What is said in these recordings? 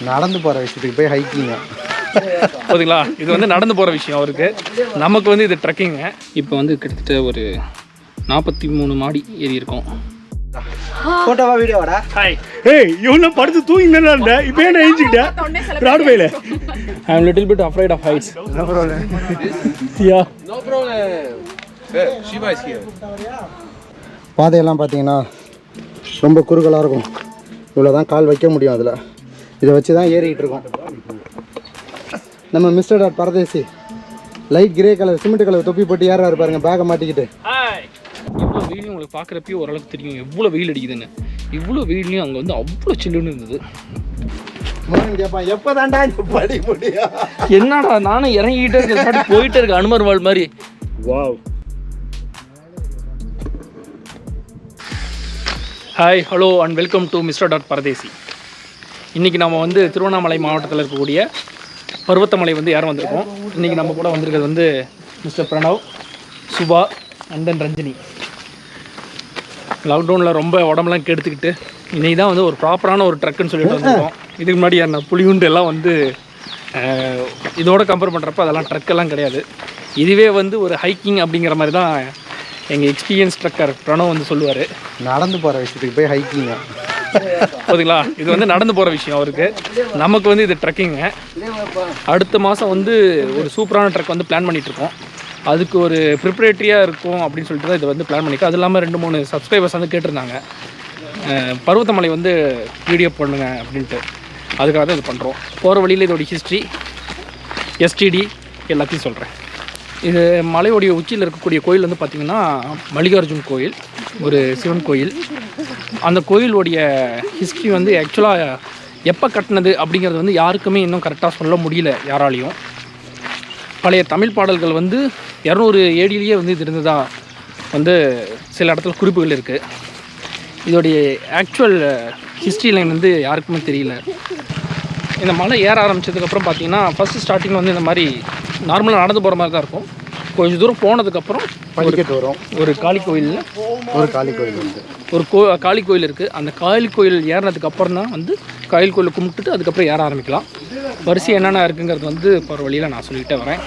நடந்து போகிற விஷயத்துக்கு போய் ஹைக்கிங்க ஓகேங்களா. இது வந்து நடந்து போகிற விஷயம் அவருக்கு. நமக்கு வந்து இது ட்ரெக்கிங்க. இப்போ வந்து கிட்டத்தட்ட ஒரு 43 மாடி ஏறி இருக்கோம். ஃபோட்டோவா வீடியோவாடா? ஹாய். ஏய் இவனும் படுத்து தூங்கினா இப்போ என்ன எழுஞ்சிக்கிட்டேன் பிராட்வேல. I am little bit afraid of heights. No problem. Yeah No problem. Shiva is here. பாதையெல்லாம் பார்த்தீங்கன்னா ரொம்ப குறுகலாக இருக்கும். இவ்வளோ தான் கால் வைக்க முடியும். அதில் இதை வச்சு தான் ஏறிக்கிட்டு இருக்கோம். நம்ம mister dot Paradesi light grey colour cement colour தொப்பி போட்டு ஏறாரு பாருங்க, பேக்கை மாட்டிக்கிட்டு. ஹாய். இவ்வளோ வெயிலையும் உங்களுக்கு பார்க்குறப்பயே ஓரளவுக்கு தெரியும் எவ்வளோ வெயில் அடிக்குதுன்னு. இவ்வளோ வெயிலையும் அங்கே வந்து அவ்வளோ சில்லுன்னு இருந்தது. கேட்பான் எப்போ தாண்டா படி முடியும். என்னடா நானும் இறங்கிக்கிட்டே இருக்கேன், போயிட்டே இருக்கேன் அனுமர் வாழ் மாதிரி. Wow. Hi, hello and welcome to mister dot Paradesi. இன்றைக்கி நம்ம வந்து திருவண்ணாமலை மாவட்டத்தில் இருக்கக்கூடிய பருவத்தமலை வந்து யாரும் வந்திருக்கோம். இன்றைக்கி நம்ம கூட வந்திருக்கிறது வந்து mister Pranav, Subha and then Ranjini. லாக்டவுனில் ரொம்ப உடம்புலாம் கெடுத்துக்கிட்டு இன்றைக்கி தான் வந்து ஒரு ப்ராப்பரான ஒரு ட்ரக்குன்னு சொல்லிட்டு வந்திருக்கோம். இதுக்கு முன்னாடி என்ன புளியுண்டு எல்லாம் வந்து இதோட கம்பேர் பண்ணுறப்ப அதெல்லாம் ட்ரக்கெல்லாம் கிடையாது. இதுவே வந்து ஒரு ஹைக்கிங் அப்படிங்கிற மாதிரி தான் எங்கள் எக்ஸ்பீரியன்ஸ் ட்ரக்கர் பிரணவ் வந்து சொல்லுவார். நடந்து போகிற விஷயத்துக்கு போய் ஹைக்கிங்க. ஓகேங்களா. இது வந்து நடந்து போகிற விஷயம் அவருக்கு. நமக்கு வந்து இது ட்ரக்கிங்க. அடுத்த மாதம் வந்து ஒரு சூப்பரான ட்ரக் வந்து பிளான் பண்ணிகிட்ருக்கோம். அதுக்கு ஒரு ப்ரிப்ரேட்டரியாக இருக்கும் அப்படின்னு சொல்லிட்டு தான் இதை வந்து பிளான் பண்ணியிருக்கோம். அது இல்லாமல் 2-3 சப்ஸ்கிரைபர்ஸ் வந்து கேட்டிருந்தாங்க பருவத்தமலை வந்து வீடியோ பண்ணுங்க அப்படின்ட்டு. அதுக்காக தான் இது பண்ணுறோம். போகிற வழியில் இதோட ஹிஸ்ட்ரி, எஸ்டிடி எல்லாத்தையும் சொல்கிறேன். இது மலையோடைய உச்சியில் இருக்கக்கூடிய கோயில் வந்து பார்த்திங்கன்னா மல்லிகார்ஜுன் கோயில், ஒரு சிவன் கோயில். அந்த கோயிலுடைய ஹிஸ்ட்ரி வந்து ஆக்சுவலாக எப்போ கட்டினது அப்படிங்கிறது வந்து யாருக்குமே இன்னும் கரெக்டாக சொல்ல முடியல யாராலையும். பழைய தமிழ் பாடல்கள் வந்து 200 ஏடியிலேயே வந்து இது இருந்ததாக வந்து சில இடத்துல குறிப்புகள் இருக்குது. இதோடைய ஆக்சுவல் ஹிஸ்ட்ரி லைன் வந்து யாருக்குமே தெரியல. இந்த மலை ஏற ஆரம்பித்ததுக்கப்புறம் பார்த்திங்கன்னா ஃபஸ்ட்டு ஸ்டார்டிங்கில் வந்து இந்த மாதிரி நார்மலாக நடந்து போகிற மாதிரி தான் இருக்கும். கொஞ்சம் தூரம் போனதுக்கப்புறம் படிக்கட்டு வரும். ஒரு காளி கோயில், ஒரு காளி கோயில் வந்து ஒரு காளி கோயில் இருக்குது. அந்த காளி கோயில் ஏறினதுக்கு அப்புறம் தான் வந்து காளி கோயிலை கும்பிட்டுட்டு அதுக்கப்புறம் ஏற ஆரம்பிக்கலாம். வரிசை என்னென்ன இருக்குங்கிறது வந்து போகிற வழியில் நான் சொல்லிகிட்டே வரேன்.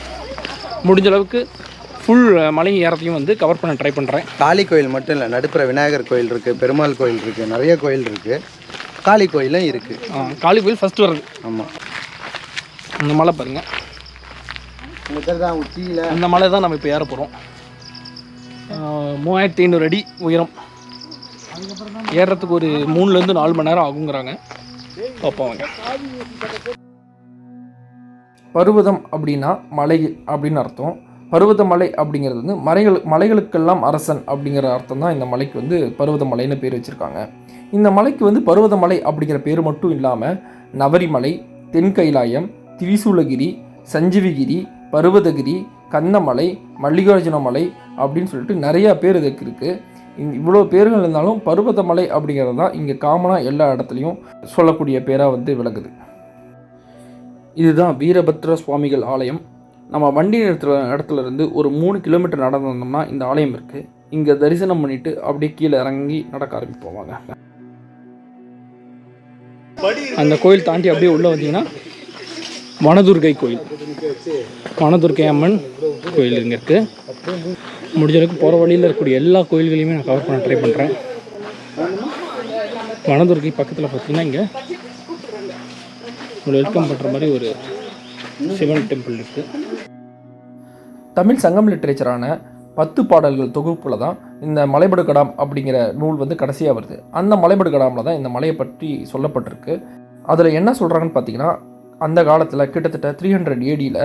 முடிஞ்ச அளவுக்கு ஃபுல் மலையும் ஏறத்தையும் வந்து கவர் பண்ண ட்ரை பண்ணுறேன். காளி கோயில் மட்டும் இல்லை, நடுப்புற விநாயகர் கோயில் இருக்குது, பெருமாள் கோயில் இருக்குது, நிறைய கோயில் இருக்குது, காளி கோயிலும் இருக்குது. காளி கோயில் ஃபஸ்ட்டு வருது. ஆமாம், அந்த மலை பாருங்கள், தான் உச்சியில் அந்த மலை தான் நம்ம இப்போ ஏற போகிறோம். 3500 அடி உயரம். ஏறுறதுக்கு ஒரு 3-4 மணி நேரம் ஆகுங்கிறாங்க. பார்ப்போம். பருவதம் அப்படின்னா மலை அப்படின்னு அர்த்தம். பருவதமலை அப்படிங்கிறது வந்து மலைகளுக்கெல்லாம் அரசன் அப்படிங்கிற அர்த்தம் தான் இந்த மலைக்கு வந்து பருவதமலைன்னு பேர் வச்சுருக்காங்க. இந்த மலைக்கு வந்து பருவதமலை அப்படிங்கிற பேர் மட்டும் இல்லாமல் நவரிமலை, தென்கைலாயம், திரிசூலகிரி, சஞ்சீவிகிரி, பருவதகிரி, கந்தமலை, மல்லிகார்ஜுன மலை அப்படின்னு சொல்லிட்டு நிறையா பேர் இதுக்கு இருக்குது. இவ்வளோ பேர்கள் இருந்தாலும் பருவதமலை அப்படிங்கிறது தான் இங்கே காமனாக எல்லா இடத்துலையும் சொல்லக்கூடிய பேராக வந்து விளக்குது. இதுதான் வீரபத்ர சுவாமிகள் ஆலயம். நம்ம வண்டி நிறுத்துற இடத்துல இருந்து ஒரு 3 கிலோமீட்டர் நடந்து வந்தோம்னா இந்த ஆலயம் இருக்குது. இங்கே தரிசனம் பண்ணிவிட்டு அப்படியே கீழே இறங்கி நடக்க ஆரம்பிப்போவாங்க. அந்த கோயில் தாண்டி அப்படியே உள்ளே வந்தீங்கன்னா வனதுர்கை கோயில், வனதுர்கை அம்மன் கோயில் இங்கே இருக்குது. முடிஞ்ச அளவுக்கு போகிற வழியில் இருக்கக்கூடிய எல்லா கோயில்களையுமே நான் கவர் பண்ண ட்ரை பண்ணுறேன். வனதுர்கை பக்கத்தில் பார்த்தீங்கன்னா இங்கே ஒரு வெல்கம் பண்ணுற மாதிரி ஒரு சிவன் டெம்பிள் இருக்குது. தமிழ் சங்கம் லிட்ரேச்சரான 10 பாடல்கள் தொகுப்பில் தான் இந்த மலைபடு கடாம் அப்படிங்கிற நூல் வந்து கடைசியாக வருது. அந்த மலைபடு கடாமில் தான் இந்த மலையை பற்றி சொல்லப்பட்டிருக்கு. அதில் என்ன சொல்கிறாங்கன்னு பார்த்தீங்கன்னா, அந்த காலத்தில் கிட்டத்தட்ட 300 ADயில்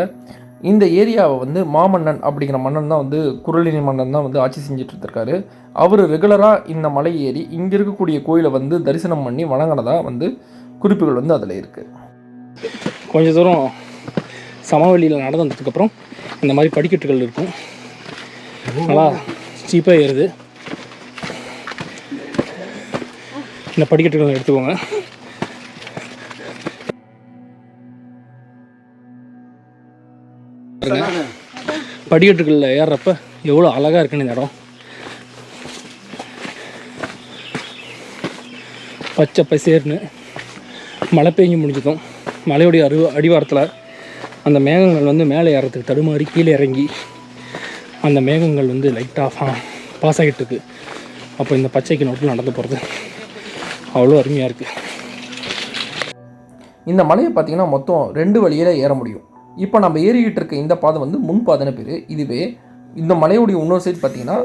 இந்த ஏரியாவை வந்து மாமன்னன் அப்படிங்கிற மன்னன் தான் வந்து குறளினி மன்னன் தான் வந்து ஆட்சி செஞ்சுட்டு இருந்திருக்காரு. அவர் ரெகுலராக இந்த மலை ஏறி இங்கே இருக்கக்கூடிய கோயிலை வந்து தரிசனம் பண்ணி வணங்கினதாக வந்து குறிப்புகள் வந்து அதில் இருக்குது. கொஞ்சம் தூரம் சமவெளியில் நடந்து வந்ததுக்கப்புறம் இந்த மாதிரி படிக்கட்டுகள் இருக்கும். நல்லா ஸ்டீப்பாக ஏறுது. இந்த படிக்கட்டுகளை எடுத்துக்கோங்க. படிக்கட்டுகளில் ஏறுறப்ப எவ்வளோ அழகாக இருக்குன்னு இந்த இடம். பச்சை பசேர்னு மழை பெஞ்சு முடிஞ்சதும் மலையுடைய அடிவாரத்தில் அந்த மேகங்கள் வந்து மேலே ஏறத்துக்கு தடுமாறி கீழே இறங்கி அந்த மேகங்கள் வந்து லைட்டாக பாஸ் ஆகிட்டு இருக்கு. அப்போ இந்த பச்சைக்கு நோட்டில் நடந்து போகிறது அவ்வளோ அருமையாக இருக்குது. இந்த மலையை பார்த்திங்கன்னா மொத்தம் 2 வழியில் ஏற முடியும். இப்போ நம்ம ஏறிக்கிட்டு இருக்க இந்த பாதை வந்து முன்பாதைன்னு பேர். இதுவே இந்த மலையுடைய இன்னொரு சைடு பார்த்திங்கன்னா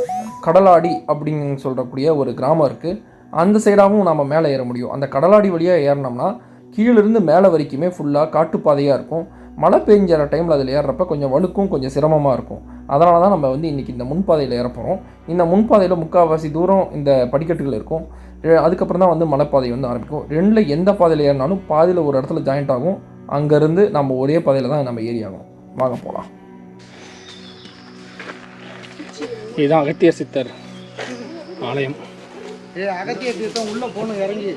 கடலாடி அப்படின்னு சொல்லக்கூடிய ஒரு கிராமம் இருக்குது. அந்த சைடாகவும் நம்ம மேலே ஏற முடியும். அந்த கடலாடி வழியாக ஏறினோம்னா கீழிருந்து மேலே வரைக்குமே ஃபுல்லாக காட்டுப்பாதையாக இருக்கும். மழை பெஞ்சிற டைமில் அதில் ஏறுறப்ப கொஞ்சம் வழுக்கும், கொஞ்சம் சிரமமாக இருக்கும். அதனால தான் நம்ம வந்து இன்றைக்கி இந்த முன்பாதையில் ஏற போகிறோம். இந்த முன்பாதையில் 3/4 தூரம் இந்த படிக்கட்டுகள் இருக்கும். அதுக்கப்புறம் தான் வந்து மலைப்பாதை வந்து ஆரம்பிக்கும். 2ல் எந்த பாதையில் ஏறினாலும் பாதையில் ஒரு இடத்துல ஜாயிண்ட் ஆகும். அங்கேருந்து நம்ம ஒரே பாதையில் தான் நம்ம ஏறி ஆகணும். வாங்க போகலாம். இதுதான் அகத்தியர் சித்தர் ஆலயம். அகத்தியர் தீர்த்தம் உள்ளே போகணும் இறங்கி.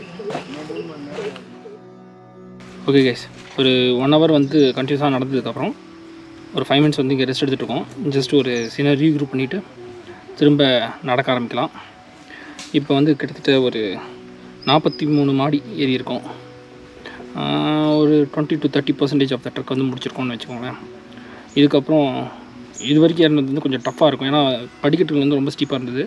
ஓகே கைஸ், ஒரு 1 hour வந்து கண்டினியூஸாக நடந்ததுக்கப்புறம் ஒரு 5 minutes வந்து இங்கே ரெஸ்ட் எடுத்துகிட்டு இருக்கோம். ஜஸ்ட் ஒரு சின்ன ரீக்ரூப் பண்ணிவிட்டு திரும்ப நடக்க ஆரம்பிக்கலாம். இப்போ வந்து கிட்டத்தட்ட ஒரு 43 மாடி ஏறி இருக்கோம். ஒரு 20 to 30% ஆஃப் த ட்ரக் வந்து முடிச்சிருக்கோம்னு வச்சுக்கோங்களேன். இதுக்கப்புறம் இது வரைக்கும் ஏறினது வந்து கொஞ்சம் டஃப்பாக இருக்கும். ஏன்னா படிக்கட்டுகள் வந்து ரொம்ப ஸ்டீப்பாக இருந்தது.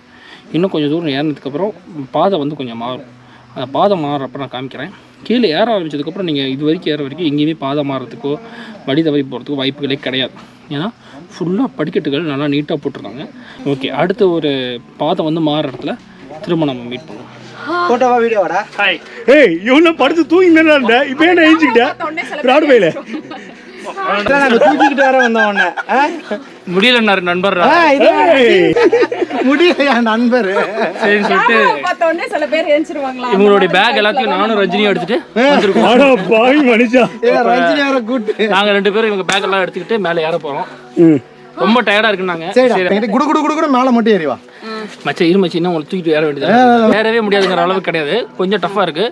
இன்னும் கொஞ்சம் தூரம் ஏறினதுக்கப்புறம் பாதை வந்து கொஞ்சம் மாறும். அந்த பாதை மாறுறப்ப நான் காமிக்கிறேன். கீழே ஏற ஆரம்பித்ததுக்கப்புறம் நீங்கள் இது வரைக்கும் ஏற வரைக்கும் எங்கேயுமே பாதை மாறுறதுக்கோ வழி தவறி போகிறதுக்கோ வாய்ப்புகளே கிடையாது. ஏன்னா ஃபுல்லாக படிக்கட்டுகள் நல்லா நீட்டாக போட்டிருக்காங்க. ஓகே, அடுத்த ஒரு பாதை வந்து மாறுற இடத்துல திரும்ப நம்ம மீட் பண்ணுவோம். ஃபோட்டோவா வீடியோவாடா? ஹாய். ஏய், இவனை படுத்து தூங்கினா இருந்த இப்போ என்ன எழுச்சிக்கிட்டேன் ராடு பையில நாங்கள் தூக்கிக்கிட்டு வர வந்தோம் உடனே முடியலன்னாரு நண்பர். முடியலையா நண்பர் சரின்னு சொல்லிட்டு சில பேர் எழுந்திருவாங்களா. இவங்களுடைய பேக் எல்லாத்தையும் நானும் ரஜினியும் எடுத்துட்டு வந்திருக்கோம். மனுஷா ரஞ்சினி யாரை கூட்டு நாங்கள் 2 பேரும் இவங்க பேக் எல்லாம் எடுத்துக்கிட்டு மேலே ஏற போகிறோம். ரொம்ப டயர்டாக இருக்குன்னாங்க. சரி, குடு குடு குடு குடு மேலே மட்டும் ஏறிவா மச்சா இரு மச்சி, இன்னும் உங்களுக்கு தூக்கிட்டு ஏற வேண்டியது ஏறவே முடியாதுங்கிற அளவுக்கு கிடையாது. கொஞ்சம் டஃப்பாக இருக்குது.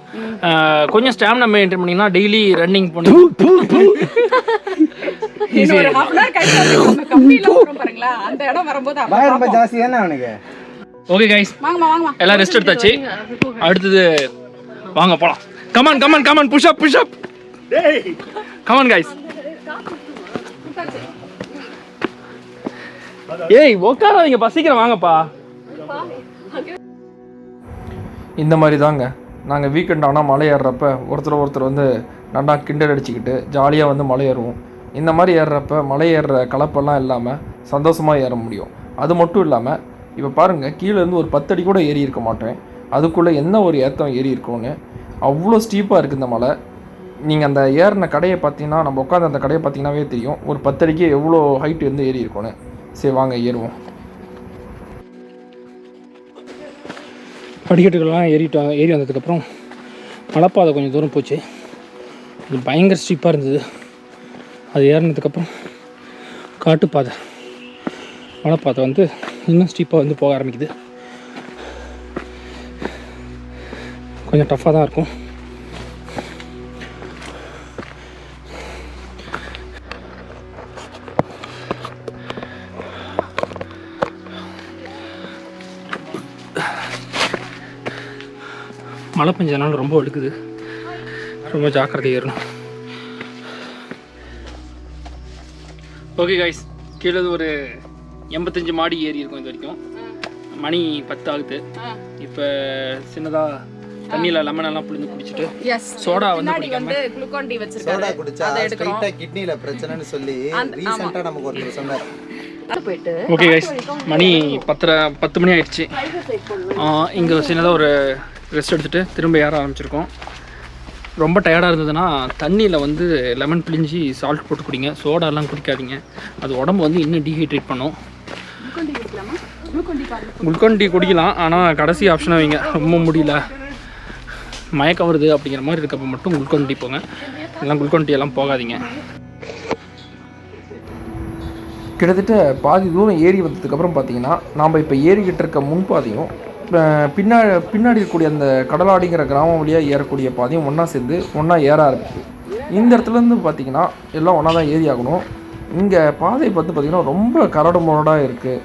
கொஞ்சம் ஸ்டாமினா மெயின்டைன் பண்ணிங்கன்னா டெய்லி ரன்னிங் பண்ணி ரொம்ப ஜாஸ்தி தானே அவனுக்கு. ஓகே கைஸ், எல்லாம் ரெஸ்ட் எடுத்தாச்சு. அடுத்தது வாங்க போலாம். Come on come on come on, push up push up. Come on guys. ஏய் உட்காராதீங்க, பசிக்கிறேன், வாங்கப்பா. இந்த மாதிரி தாங்க நாங்கள் வீக்கெண்ட் ஆனால் மலை ஏறுறப்ப ஒருத்தர் வந்து நல்லா கிண்டல் அடிச்சுக்கிட்டு ஜாலியாக வந்து மலை ஏறுவோம். இந்த மாதிரி ஏறுறப்ப மலை ஏறுற கலப்பெல்லாம் இல்லாமல் சந்தோஷமாக ஏற முடியும். அது மட்டும் இல்லாமல் இப்போ பாருங்கள், கீழேருந்து ஒரு 10 அடி கூட ஏறி இருக்க மாட்டேன். அதுக்குள்ளே என்ன ஒரு ஏற்றம் ஏறி இருக்கும்னு. அவ்வளோ ஸ்டீப்பாக இருக்குது இந்த மலை. நீங்கள் அந்த ஏறின கடையை பார்த்தீங்கன்னா, நம்ம உட்காந்து அந்த கடையை பார்த்தீங்கன்னாவே தெரியும் ஒரு 10 அடிக்கு எவ்வளோ ஹைட்டு வந்து ஏறி இருக்கும்னு. சரி வாங்க ஏறுவோம். படிக்கட்டுகள்லாம் ஏறி வந்ததுக்கப்புறம் மலைப்பாதை கொஞ்சம் தூரம் போச்சு. அது பயங்கர ஸ்டீப்பாக இருந்தது. அது ஏறினதுக்கப்புறம் காட்டுப்பாதை, மலைப்பாதை வந்து இன்னும் ஸ்டீப்பாக வந்து போக ஆரம்பிக்குது. கொஞ்சம் டஃப்பாக தான் இருக்கும். மழை பெஞ்சதுனால ரொம்ப வழுக்குது. ரொம்ப ஜாக்கிரதை ஏறணும். ஓகே கைஸ், கீழே ஒரு 85 மாடி ஏறி இருக்கும் இது வரைக்கும். மணி 10 ஆகுது. இப்போ சின்னதாக தண்ணியில் லெமன் எல்லாம் புளிஞ்சு குடிச்சிட்டு சோடா வந்து குளுக்கோன் டி வச்சிருக்காரு. சோடா குடிச்சா ஸ்ட்ரைட்டா கிட்னில பிரச்சனைன்னு சொல்லி ரீசன்ட்டா நமக்கு ஒருத்தர் சொன்னார். ஓகே கைஸ், மணி 10 மணி ஆயிடுச்சு. இங்கே சின்னதாக ஒரு ரெஸ்ட் எடுத்துகிட்டு திரும்ப ஏற ஆரம்பிச்சிருக்கோம். ரொம்ப டயர்டாக இருந்ததுன்னா தண்ணியில் வந்து லெமன் பிழிஞ்சி சால்ட் போட்டு குடிங்க. சோடாலாம் குடிக்காதீங்க, அது உடம்பு வந்து இன்னும் டீஹைட்ரேட் பண்ணும். குளுக்கோன் டீ குடிக்கலாம், ஆனால் கடைசி ஆப்ஷனாக வைங்க. ரொம்ப முடியல, மயக்கம் வருது அப்படிங்கிற மாதிரி இருக்கப்போ மட்டும் குளுக்கோன் டீ போங்க. எல்லாம் குளுக்கோன் டீ எல்லாம் போகாதீங்க. கிட்டத்தட்ட பாதி தூரம் ஏறி வந்ததுக்கப்புறம் பார்த்தீங்கன்னா நாம் இப்போ ஏறிக்கிட்டு இருக்க முன்பாதையும் பின்னாடி இருக்கக்கூடிய அந்த கடலாடிங்கிற கிராமம் வழியாக ஏறக்கூடிய பாதையும் ஒன்றா சேர்ந்து ஒன்றா ஏற ஆரம்பிக்குது. இந்த இடத்துலேருந்து பார்த்திங்கன்னா எல்லாம் ஒன்றா தான் ஏறி ஆகணும். இங்கே பாதை பார்த்திங்கன்னா ரொம்ப கரடு முரடாக இருக்குது.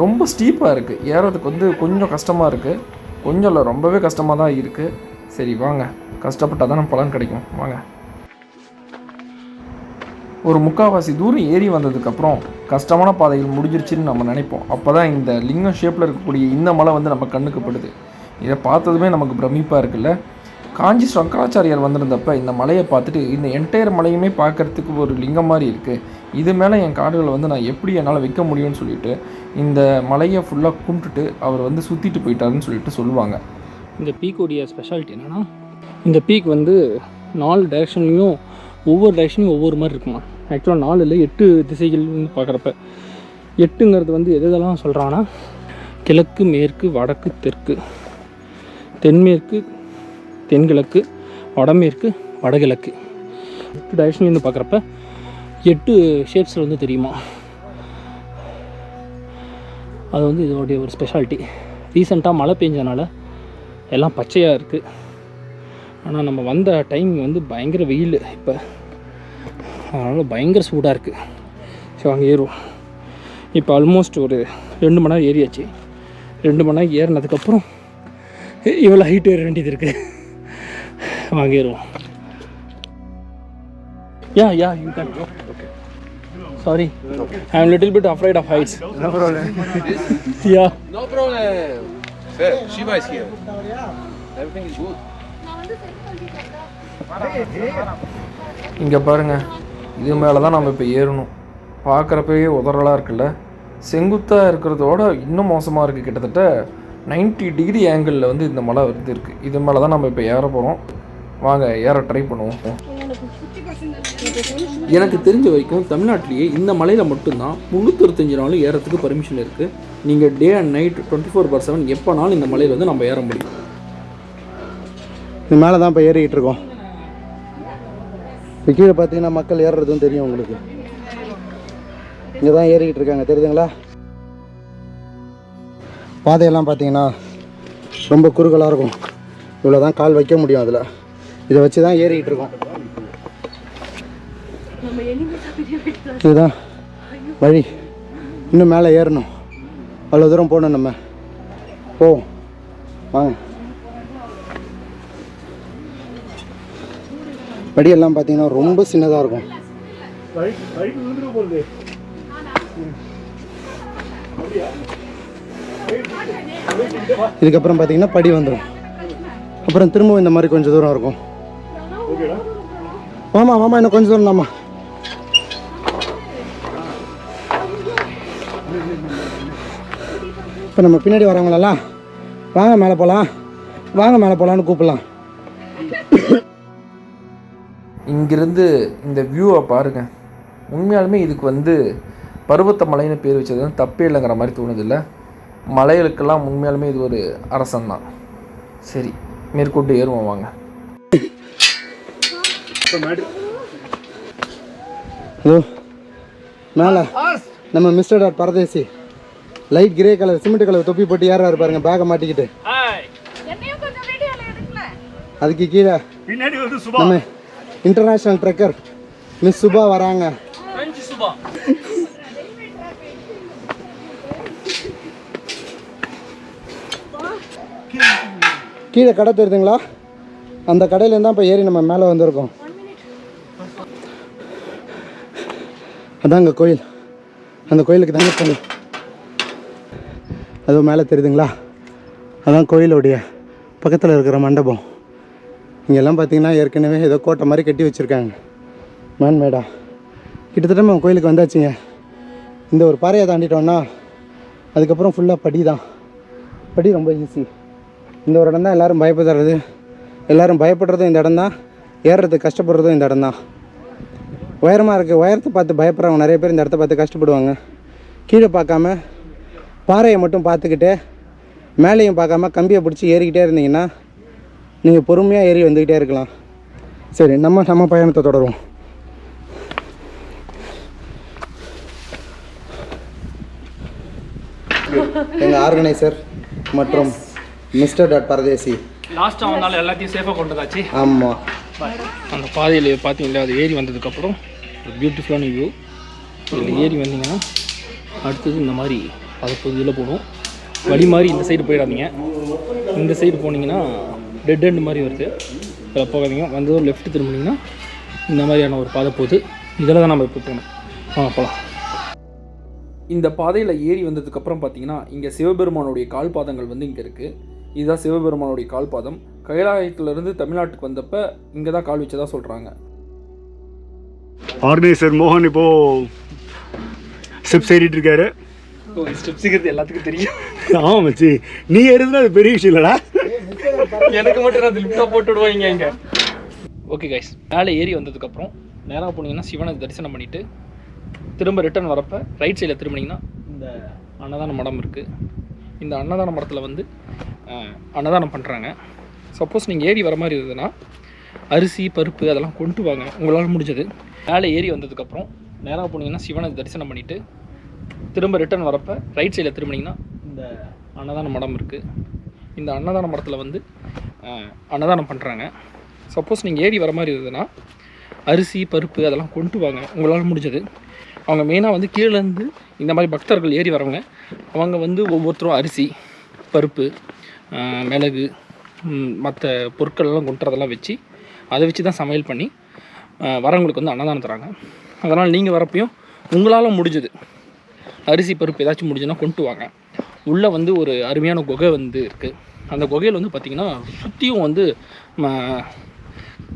ரொம்ப ஸ்டீப்பாக இருக்குது. ஏறதுக்கு வந்து கொஞ்சம் கஷ்டமாக இருக்குது. கொஞ்சம் இல்லை, ரொம்பவே கஷ்டமாக தான் இருக்குது. சரி வாங்க, கஷ்டப்பட்டால் தான் பலன் கிடைக்கும். வாங்க. ஒரு முக்கால்வாசி தூரம் ஏறி வந்ததுக்கப்புறம் கஷ்டமான பாதைகள் முடிஞ்சிருச்சுன்னு நம்ம நினைப்போம். அப்போ தான் இந்த லிங்கம் ஷேப்பில் இருக்கக்கூடிய இந்த மலை வந்து நம்ம கண்ணுக்கு படுது. இதை பார்த்ததுமே நமக்கு பிரமிப்பாக இருக்குல்ல. காஞ்சி சங்கராச்சாரியார் வந்திருந்தப்ப இந்த மலையை பார்த்துட்டு இந்த என்டையர் மலையுமே பார்க்குறதுக்கு ஒரு லிங்கம் மாதிரி இருக்குது, இது மேலே என் காடுகளை வந்து நான் எப்படி என்னால் வைக்க முடியும்னு சொல்லிட்டு இந்த மலையை ஃபுல்லாக கும்பிட்டுட்டு அவர் வந்து சுற்றிட்டு போயிட்டாருன்னு சொல்லிட்டு சொல்லுவாங்க. இந்த பீக்கோடைய ஸ்பெஷாலிட்டி என்னென்னா, இந்த பீக் வந்து 4 டைரெக்ஷன்லேயும் ஒவ்வொரு டைரெக்ஷன்லையும் ஒவ்வொரு மாதிரி இருக்குமா. ஆக்சுவலாக 4 இல்லை 8 திசைகள் பார்க்குறப்ப 8ங்கிறது வந்து எதெல்லாம் சொல்கிறாங்கன்னா, கிழக்கு, மேற்கு, வடக்கு, தெற்கு, தென்மேற்கு, தென்கிழக்கு, வடமேற்கு, வடகிழக்கு 8 டைரெக்ஷன்லேருந்து பார்க்குறப்ப 8 ஷேப்ஸில் வந்து தெரியுமா. அது வந்து இதோடைய ஒரு ஸ்பெஷாலிட்டி. ரீசெண்டாக மழை பெஞ்சனால எல்லாம் பச்சையாக இருக்குது. ஆனால் நம்ம வந்த டைம் வந்து பயங்கர வெயில் இப்போ, அதனால் பயங்கர சூடாக இருக்குது. ஸோ அங்கே ஏறுவோம். இப்போ ஆல்மோஸ்ட் ஒரு 2 மணி நேரம் ஏறியாச்சு. 2 மணி நேரம் ஏறினதுக்கப்புறம் இவ்வளோ ஹைட் ஏற வேண்டியது இருக்குது. வாங்க ஏறுவோம். Yeah, you can go. Okay. Sorry. I'm a little bit afraid of heights. No problem. Yeah. No problem. Sir, Shiva is here. Everything is good. இங்கே பாருங்கள், இது மேலே தான் நம்ம இப்போ ஏறணும். பார்க்குறப்பவே உதறலாக இருக்குல்ல. செங்குத்தாக இருக்கிறதோட இன்னும் மோசமாக இருக்குது. கிட்டத்தட்ட 90 டிகிரி ஆங்கிளில் வந்து இந்த மலை வந்து இருக்குது. இது மேலே தான் நம்ம இப்போ ஏற போகிறோம். வாங்க ஏற ட்ரை பண்ணுவோம். எனக்கு தெரிஞ்ச வரைக்கும் தமிழ்நாட்டிலேயே இந்த மலையில் மட்டும்தான் 365 நாளும் ஏறத்துக்கு பர்மிஷன் இருக்குது. நீங்கள் டே அண்ட் நைட் 24/7 எப்போனாலும் இந்த மலையில் வந்து நம்ம ஏற முடியும். இது மேலே தான் இப்போ ஏறிக்கிட்டு இருக்கோம். இப்போ கீழே பார்த்தீங்கன்னா மக்கள் ஏறுறதும் தெரியும் உங்களுக்கு. இங்கே தான் ஏறிக்கிட்டு இருக்காங்க, தெரியுதுங்களா. பாதையெல்லாம் பார்த்தீங்கன்னா ரொம்ப குறுகலாக இருக்கும். இவ்வளோ தான் கால் வைக்க முடியும் அதில். இதை வச்சு தான் ஏறிக்கிட்டு இருக்கோம். இதுதான் வழி. இன்னும் மேலே ஏறணும். அவ்வளோ தூரம் போகணும். நம்ம போவோம் வாங்க. படியெல்லாம் பார்த்தீங்கன்னா ரொம்ப சின்னதாக இருக்கும். இதுக்கப்புறம் பார்த்தீங்கன்னா படி வந்துடும். அப்புறம் திரும்பவும் இந்த மாதிரி கொஞ்சம் தூரம் இருக்கும். வாமா வாமா, இன்னும் கொஞ்சம் தூரம் தாம்மா. இப்போ நம்ம பின்னாடி வரவங்களெல்லாம் வாங்க மேலே போகலாம், வாங்க மேலே போகலான்னு கூப்பிடலாம். இங்கிருந்து இந்த வியூவை பாருங்கள். உண்மையாலுமே இதுக்கு வந்து பருவத்த மலைன்னு பேர் வச்சது வந்து தப்பே இல்லைங்கிற மாதிரி தோணுது இல்லை. மலைகளுக்கெல்லாம் உண்மையாலுமே இது ஒரு அரசன் தான். சரி, மேற்கொண்டு ஏறுவோம் வாங்க. ஹலோ, மேலே நம்ம mister dot Paradesi light grey colour cement colour தொப்பி போட்டு ஏறாரு பாருங்க, பேக்கை மாட்டிக்கிட்டு. அதுக்கு கீழே நம்ம இன்டர்நேஷ்னல் ட்ரெக்கர் மிஸ் சுபா வராங்க. கீழே கடை தெரியுதுங்களா, அந்த கடையிலேருந்து தான் இப்போ ஏறி நம்ம மேலே வந்திருக்கோம். அதாங்க கோயில். அந்த கோயிலுக்கு தாங்க போகணும். அது மேலே தெரியுதுங்களா, அதான் கோயிலுடைய பக்கத்தில் இருக்கிற மண்டபம். இங்கெல்லாம் பார்த்தீங்கன்னா ஏற்கனவே ஏதோ கோட்டை மாதிரி கட்டி வச்சுருக்காங்க, மேன்மேடா. கிட்டத்தட்ட நம்ம கோயிலுக்கு வந்தாச்சுங்க. இந்த ஒரு பாறையை தாண்டிட்டோன்னா அதுக்கப்புறம் ஃபுல்லாக படி தான். படி ரொம்ப ஈஸி. இந்த ஒரு இடம் தான் எல்லோரும் பயப்படுறது. எல்லோரும் பயப்படுறதும் இந்த இடம் தான், ஏறுறதுக்கு கஷ்டப்படுறதும் இந்த இடம் தான். உயரமாக இருக்குது, உயரத்தை பார்த்து பயப்படுறவங்க நிறைய பேர் இந்த இடத்த பார்த்து கஷ்டப்படுவாங்க. கீழே பார்க்காம பாறையை மட்டும் பார்த்துக்கிட்டு மேலேயும் பார்க்காம கம்பியை பிடிச்சி ஏறிக்கிட்டே இருந்தீங்கன்னா நீங்கள் பொறுமையாக ஏறி வந்துக்கிட்டே இருக்கலாம். சரி, நம்ம பயணத்தை தொடருவோம். எங்கள் ஆர்கனைசர் மற்றும் மிஸ்டர் டாட் பரதேசி லாஸ்ட்டாக வந்தாலும் எல்லாத்தையும் சேஃபாக கொண்டு வந்தாச்சு. ஆமாம், அந்த பாதையில் பார்த்தீங்களா, அது ஏறி வந்ததுக்கப்புறம் ஒரு பியூட்டிஃபுல்லான வியூ. இதில் ஏறி வந்தீங்கன்னா அடுத்தது இந்த மாதிரி பகுதியில் போகணும். வழி மாதிரி இந்த சைடு போயிடாதீங்க. இந்த சைடு போனீங்கன்னா டெட் எண்ட் மாதிரி வருது, அதில் போகாதீங்க. வந்ததும் லெஃப்ட் திரும்பினீங்கன்னா இந்த மாதிரியான ஒரு பாதை போகுது. இதில் தான் நம்ம இப்போ போகணும். போகலாம். இந்த பாதையில் ஏறி வந்ததுக்கப்புறம் பார்த்தீங்கன்னா இங்கே சிவபெருமானுடைய கால் பாதங்கள் வந்து இங்கே இருக்குது. இதுதான் சிவபெருமானுடைய கால் பாதம். கைலாயத்திலிருந்து தமிழ்நாட்டுக்கு வந்தப்போ இங்கே தான் கால் வச்சதாக சொல்கிறாங்க. ஆர்கனைசர் மோகன் இப்போ ஸ்டெப்ஸ் ஏறிட்டு இருக்காரு. ஸ்டெப்ஸுக்கு எல்லாத்துக்கும் தெரியும். ஆமாம் மச்சி, நீ ஏறுதுன்னா அது பெரிய விஷயம் இல்லைடா. எனக்கு மட்டும் நான் லிஃப்டாக போட்டு விடுவாங்க இங்கே. ஓகே கைஸ், மேலே ஏறி வந்ததுக்கப்புறம் நேராக போனீங்கன்னா சிவனை தரிசனம் பண்ணிவிட்டு திரும்ப ரிட்டர்ன் வரப்போ ரைட் சைடில் திரும்பினீங்கன்னா இந்த அன்னதான மடம் இருக்குது. இந்த அன்னதான மடத்தில் வந்து அன்னதானம் பண்ணுறாங்க. சப்போஸ் நீங்கள் ஏறி வர மாதிரி இருந்ததுன்னா அரிசி பருப்பு அதெல்லாம் கொண்டு வாங்க, உங்களால் முடிஞ்சது. மேலே ஏறி வந்ததுக்கப்புறம் நேராக போனீங்கன்னா சிவனை தரிசனம் பண்ணிவிட்டு திரும்ப ரிட்டர்ன் வரப்போ ரைட் சைடில் திரும்பினீங்கன்னா இந்த அன்னதான மடம் இருக்குது. இந்த அன்னதான மடத்தில் வந்து அன்னதானம் பண்ணுறாங்க. சப்போஸ் நீங்கள் ஏறி வர மாதிரி இருந்ததுன்னா அரிசி பருப்பு அதெல்லாம் கொண்டு வாங்க, உங்களால் முடிஞ்சது. அவங்க மெயினாக வந்து கீழேருந்து இந்த மாதிரி பக்தர்கள் ஏறி வரவங்க அவங்க வந்து ஒவ்வொருத்தரும் அரிசி பருப்பு மிளகு மற்ற பொருட்கள்லாம் கொண்டுறதெல்லாம் வச்சு அதை வச்சு தான் சமையல் பண்ணி வரவங்களுக்கு வந்து அன்னதானம் தராங்க. அதனால் நீங்கள் வரப்பையும் உங்களால் முடிஞ்சது அரிசி பருப்பு ஏதாச்சும் முடிஞ்சுன்னா கொண்டு வாங்க. உள்ளே வந்து ஒரு அருமையான குகை வந்து இருக்குது. அந்த குகையில் வந்து பார்த்திங்கன்னா சுற்றியும் வந்து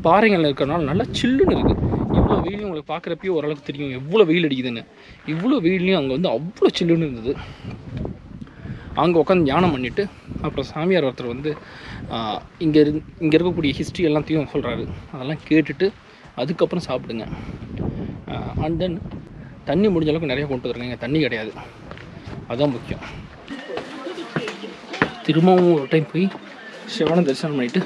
பாறைகள் இருக்கிறனால நல்லா சில்லுன்னு இருக்குது. இவ்வளோ வெயிலையும் உங்களுக்கு பார்க்குறப்பயே ஓரளவுக்கு தெரியும் எவ்வளோ வெயில் அடிக்குதுன்னு. இவ்வளோ வெயிலையும் அங்கே வந்து அவ்வளோ சில்லுன்னு இருந்தது. அங்கே உட்காந்து தியானம் பண்ணிவிட்டு அப்புறம் சாமியார் ஒருத்தர் வந்து இங்கே இருக்கக்கூடிய ஹிஸ்ட்ரி எல்லாத்தையும் சொல்கிறாரு. அதெல்லாம் கேட்டுட்டு அதுக்கப்புறம் சாப்பிடுங்க. அண்ட் தென் தண்ணி முடிஞ்ச அளவுக்கு நிறையா கொண்டு வந்துருங்க. இங்கே தண்ணி கிடையாது, அதுதான் முக்கியம். திரும்பவும் ஒரு டைம் போய் சிவனை தரிசனம் பண்ணிவிட்டு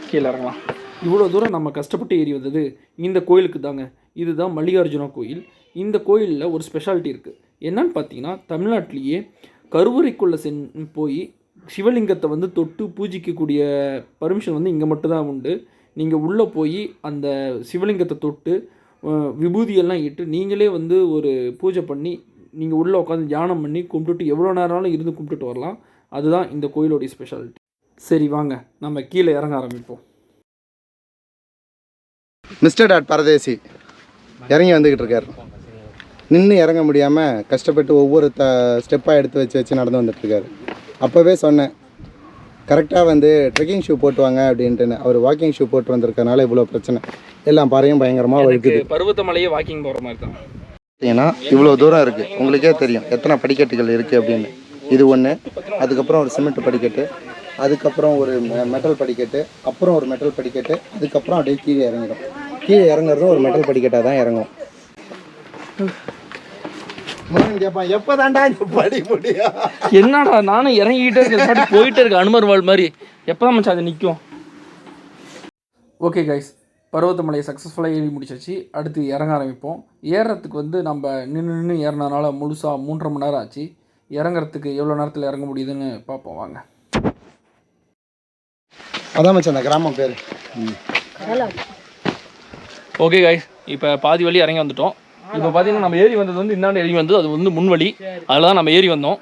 கீழே இறங்கலாம். இவ்வளோ தூரம் நம்ம கஷ்டப்பட்டு ஏறி வந்தது இந்த கோயிலுக்கு தாங்க. இதுதான் மல்லிகார்ஜுனா கோயில். இந்த கோயிலில் ஒரு ஸ்பெஷாலிட்டி இருக்குது. என்னன்னு பார்த்தீங்கன்னா தமிழ்நாட்டிலேயே கருவறைக்குள்ளே போய் சிவலிங்கத்தை வந்து தொட்டு பூஜிக்கக்கூடிய பர்மிஷன் வந்து இங்கே மட்டும்தான் உண்டு. நீங்கள் உள்ளே போய் அந்த சிவலிங்கத்தை தொட்டு விபூதியெல்லாம் இட்டு நீங்களே வந்து ஒரு பூஜை பண்ணி நீங்கள் உள்ளே உட்காந்து தியானம் பண்ணி கும்பிட்டுட்டு எவ்வளோ நேரம்னாலும் இருந்து கும்பிட்டுட்டு வரலாம். அதுதான் இந்த கோயிலோடைய ஸ்பெஷாலிட்டி. சரி வாங்க நம்ம கீழே இறங்க ஆரம்பிப்போம். மிஸ்டர் டாட் பரதேசி இறங்கி வந்துக்கிட்டு இருக்கார். நின்று இறங்க முடியாமல் கஷ்டப்பட்டு ஒவ்வொரு ஸ்டெப்பாக எடுத்து வச்சு நடந்து வந்துட்டுருக்காரு. அப்போவே சொன்னேன் கரெக்டாக வந்து ட்ரெக்கிங் ஷூ போட்டு வாங்க அப்படின்ட்டுன்னு. அவர் வாக்கிங் ஷூ போட்டு வந்திருக்கனால இவ்வளோ பிரச்சனை. எல்லாம் பாறையும் பயங்கரமாக வலிக்குது. பருவத்தமலையே வாக்கிங் போகிற மாதிரி தான். ஏன்னா இவ்வளோ தூரம் இருக்குது, உங்களுக்கே தெரியும் எத்தனை படிக்கட்டுகள் இருக்குது அப்படின்னு. இது ஒன்று, அதுக்கப்புறம் ஒரு சிமெண்ட் படிக்கட்டு, அதுக்கப்புறம் ஒரு மெட்டல் படிக்கட்டு, அப்புறம் ஒரு மெட்டல் படிக்கட்டு, அதுக்கப்புறம் அப்படியே கீழே இறங்கிடும். கீழே இறங்குறதும் ஒரு மெட்டல் படிக்கட்டாக தான் இறங்கும். கேட்பான் எப்போ தாண்டா படி முடியும். என்னடா நானும் இறங்கிக்கிட்டே இருக்கேன், போயிட்டே இருக்கு அனுமர் வாழ் மாதிரி. எப்போ தான் மச்சான் அது நிற்கும்? ஓகே கைஸ், பர்வதமலையை சக்ஸஸ்ஃபுல்லாக ஏறி முடிச்சாச்சு. அடுத்து இறங்க ஆரம்பிப்போம். ஏறுறதுக்கு வந்து நம்ம நின்று ஏறினதுனால முழுசாக 3.5 மணி நேரம் ஆச்சு. இறங்குறதுக்கு எவ்வளோ நேரத்தில் இறங்க முடியுதுன்னு பார்ப்போம் வாங்க. அதான் மச்சான் அந்த கிராமம் பேர். ஓகே கைஸ், இப்போ பாதி வழி இறங்கி வந்துட்டோம். இப்போ பார்த்தீங்கன்னா நம்ம ஏறி வந்தது வந்து இந்தாண்ட ஏறி வந்தது, அது வந்து முன்வழி. அதில் தான் நம்ம ஏறி வந்தோம்.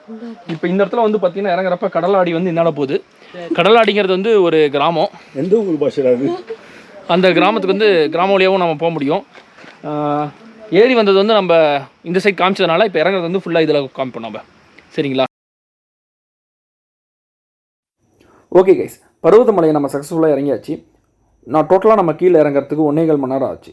இப்போ இந்த இடத்துல வந்து பார்த்தீங்கன்னா இறங்குறப்ப கடலாடி வந்து இந்தாண்ட போகுது. கடலாடிங்கிறது வந்து ஒரு கிராமம். எந்த ஊர் பாஷை அது? அந்த கிராமத்துக்கு வந்து கிராம வழியாகவும் நம்ம போக முடியும். ஏறி வந்தது வந்து நம்ம இந்த சைட் காமிச்சதுனால இப்போ இறங்குறது வந்து ஃபுல்லாக இதில் காமிப்போம் நம்ம. சரிங்களா? ஓகே கைஸ், பர்வதமலையை நம்ம சக்ஸஸ்ஃபுல்லாக இறங்கியாச்சு. நான் டோட்டலாக நம்ம கீழே இறங்குறதுக்கு 1.25 மணி நேரம் ஆச்சு.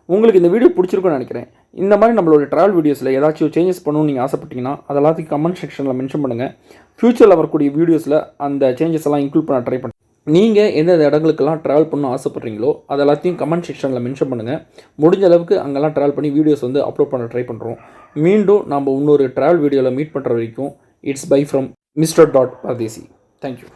உங்களுக்கு இந்த வீடியோ பிடிச்சிருக்குன்னு நினைக்கிறேன். இந்த மாதிரி நம்மளோட ட்ராவல் வீடியோஸில் ஏதாச்சும் சேஞ்சஸ் பண்ணணும்னு நீங்கள் ஆசைப்பட்டீங்கன்னா அதெல்லாத்தையும் கமெண்ட் செக்ஷனில் மென்ஷன் பண்ணுங்கள். ஃப்யூச்சரில் வரக்கூடிய வீடியோஸில் அந்த சேஞ்சஸ் எல்லாம் இன்க்ளூட் பண்ண ட்ரை பண்ணுங்கள். நீங்கள் எந்தெந்த இடங்களுக்கெல்லாம் ட்ராவல் பண்ணணும் ஆசைப்பட்றீங்களோ அதெல்லாத்தையும் கமெண்ட் செக்ஷனில் மென்ஷன் பண்ணுங்கள். முடிஞ்ச அளவுக்கு அங்கெல்லாம் ட்ராவல் பண்ணி வீடியோஸ் வந்து அப்லோட் பண்ண ட்ரை பண்ணுறோம். மீண்டும் நம்ம இன்னொரு ட்ராவல் வீடியோவில் மீட் பண்ணுற வரைக்கும் it's by from mister dot Paradesi. Thank you.